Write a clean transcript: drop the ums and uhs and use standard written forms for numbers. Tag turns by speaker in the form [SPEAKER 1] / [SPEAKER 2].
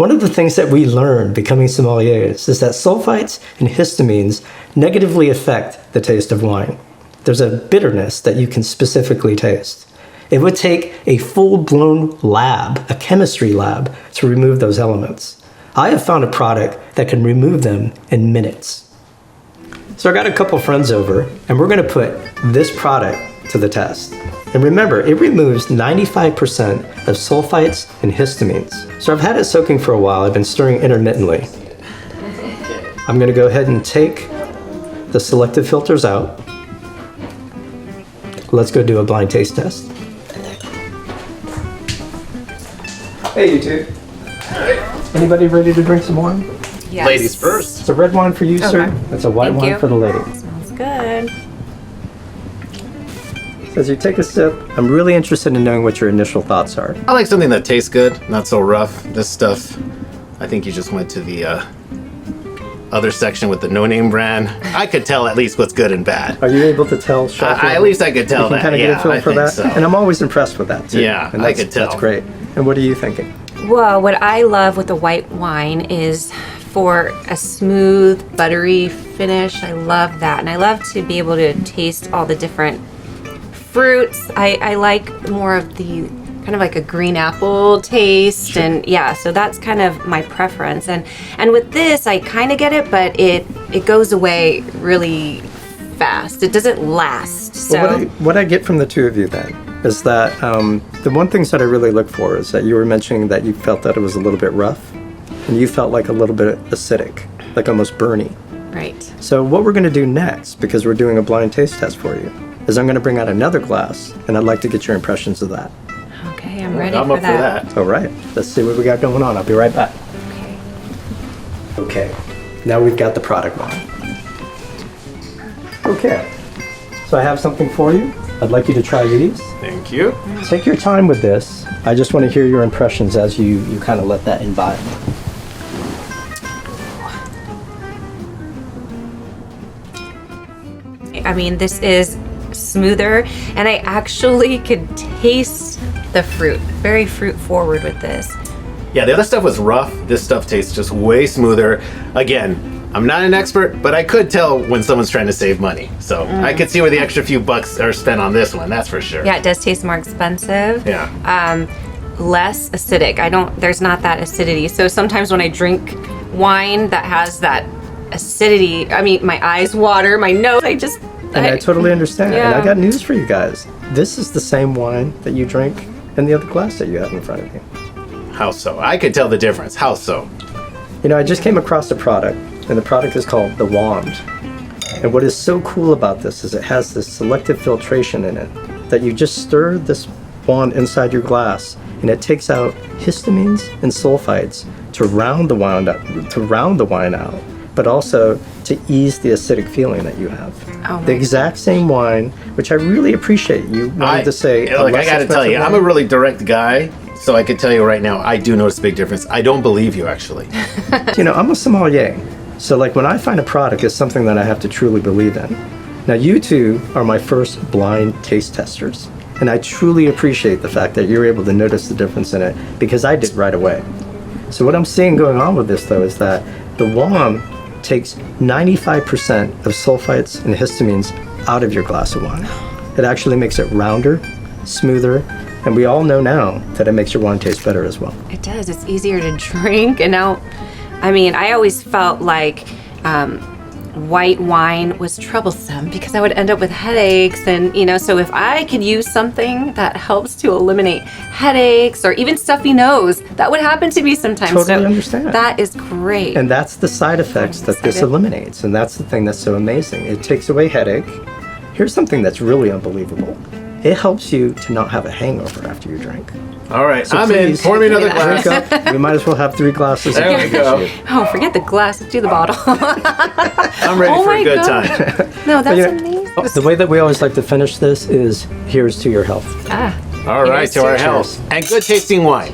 [SPEAKER 1] One of the things that we learned becoming sommeliers is that sulfites and histamines negatively affect the taste of wine. There's a bitterness that you can specifically taste. It would take a full-blown lab, a chemistry lab, to remove those elements. I have found a product that can remove them in minutes. So I got a couple friends over, and we're gonna put this product to the test. And remember, it removes 95% of sulfites and histamines. So I've had it soaking for a while. I've been stirring intermittently. I'm gonna go ahead and take the selective filters out. Let's go do a blind taste test. Hey, you two. Anybody ready to drink some wine?
[SPEAKER 2] Yes.
[SPEAKER 3] Ladies first.
[SPEAKER 1] It's a red wine for you, sir. It's a white wine for the lady.
[SPEAKER 2] Smells good.
[SPEAKER 1] So as you take a sip, I'm really interested in knowing what your initial thoughts are.
[SPEAKER 3] I like something that tastes good, not so rough. This stuff, I think you just went to the other section with the no-name brand. I could tell at least what's good and bad.
[SPEAKER 1] Are you able to tell?
[SPEAKER 3] At least I could tell
[SPEAKER 1] you can
[SPEAKER 3] that.
[SPEAKER 1] kind of get a feel
[SPEAKER 3] I
[SPEAKER 1] for
[SPEAKER 3] think
[SPEAKER 1] that.
[SPEAKER 3] so.
[SPEAKER 1] And I'm always impressed with that too.
[SPEAKER 3] Yeah,
[SPEAKER 1] and
[SPEAKER 3] I could tell.
[SPEAKER 1] That's great. And what are you thinking?
[SPEAKER 2] Well, what I love with the white wine is for a smooth, buttery finish. I love that. And I love to be able to taste all the different fruits. I like more of the kind of like a green apple taste. Sure. And yeah, so that's kind of my preference. And with this, I kind of get it, but it goes away really fast. It doesn't last. So
[SPEAKER 1] well, what I get from the two of you then is that the one things that I really look for is that you were mentioning that you felt that it was a little bit rough and you felt like a little bit acidic, like almost burny.
[SPEAKER 2] Right.
[SPEAKER 1] So what we're going to do next, because we're doing a blind taste test for you, is I'm going to bring out another glass and I'd like to get your impressions of that.
[SPEAKER 2] Okay, I'm ready
[SPEAKER 3] I'm
[SPEAKER 2] for
[SPEAKER 3] up for that.
[SPEAKER 1] All right, let's see what we got going on. I'll be right back.
[SPEAKER 2] Okay.
[SPEAKER 1] Okay, now we've got the product line. Okay, so I have something for you. I'd like you to try these.
[SPEAKER 3] Thank you.
[SPEAKER 1] Take your time with this. I just want to hear your impressions as you kind of let that imbibe.
[SPEAKER 2] I mean, this is smoother, and I actually could taste the fruit. Very fruit forward with this.
[SPEAKER 3] Yeah, the other stuff was rough. This stuff tastes just way smoother. Again, I'm not an expert, but I could tell when someone's trying to save money. So I could see where the extra few bucks are spent on this one, that's for sure.
[SPEAKER 2] Yeah, it does taste more expensive.
[SPEAKER 3] Yeah.
[SPEAKER 2] Less acidic. There's not that acidity. So sometimes when I drink wine that has that acidity, I mean, my eyes water, my nose, I
[SPEAKER 1] totally understand.
[SPEAKER 2] Yeah.
[SPEAKER 1] And I got news for you guys. This is the same wine that you drink in the other glass that you have in front of you.
[SPEAKER 3] How so? I could tell the difference. How so?
[SPEAKER 1] You know, I just came across a product, and the product is called the Wand. And what is so cool about this is it has this selective filtration in it that you just stir this wand inside your glass, and it takes out histamines and sulfites to round the wine out, but also to ease the acidic feeling that you have.
[SPEAKER 2] Oh
[SPEAKER 1] The exact same wine, which I really appreciate you wanted to say.
[SPEAKER 3] Look, I gotta tell you, I'm a really direct guy, so I can tell you right now, I do notice a big difference. I don't believe you, actually.
[SPEAKER 1] You know, I'm a sommelier. So like when I find a product, it's something that I have to truly believe in. Now you two are my first blind taste testers. And I truly appreciate the fact that you're able to notice the difference in it because I did right away. So what I'm seeing going on with this though is that the wand takes 95% of sulfites and histamines out of your glass of wine. It actually makes it rounder, smoother, and we all know now that it makes your wine taste better as well.
[SPEAKER 2] It does. It's easier to drink. And now, I mean, I always felt like white wine was troublesome because I would end up with headaches. And, you know, so if I could use something that helps to eliminate headaches or even stuffy nose, that would happen to me sometimes.
[SPEAKER 1] Totally understand.
[SPEAKER 2] That is great.
[SPEAKER 1] And that's the side effects that this eliminates. And that's the thing that's so amazing. It takes away headache. Here's something that's really unbelievable. It helps you to not have a hangover after you drink.
[SPEAKER 3] All right,
[SPEAKER 1] So
[SPEAKER 3] I'm in.
[SPEAKER 1] please,
[SPEAKER 3] Pour me another glass.
[SPEAKER 1] Drink up. We might as well have 3 glasses.
[SPEAKER 3] There we go.
[SPEAKER 2] Oh, forget the glass. Let's do the bottle.
[SPEAKER 3] I'm ready for a good time.
[SPEAKER 2] No, that's
[SPEAKER 1] Yeah.
[SPEAKER 2] amazing.
[SPEAKER 1] The way that we always like to finish this is here's to your health.
[SPEAKER 3] All right,
[SPEAKER 2] Here's
[SPEAKER 3] to our
[SPEAKER 2] to
[SPEAKER 3] health. And good tasting wine.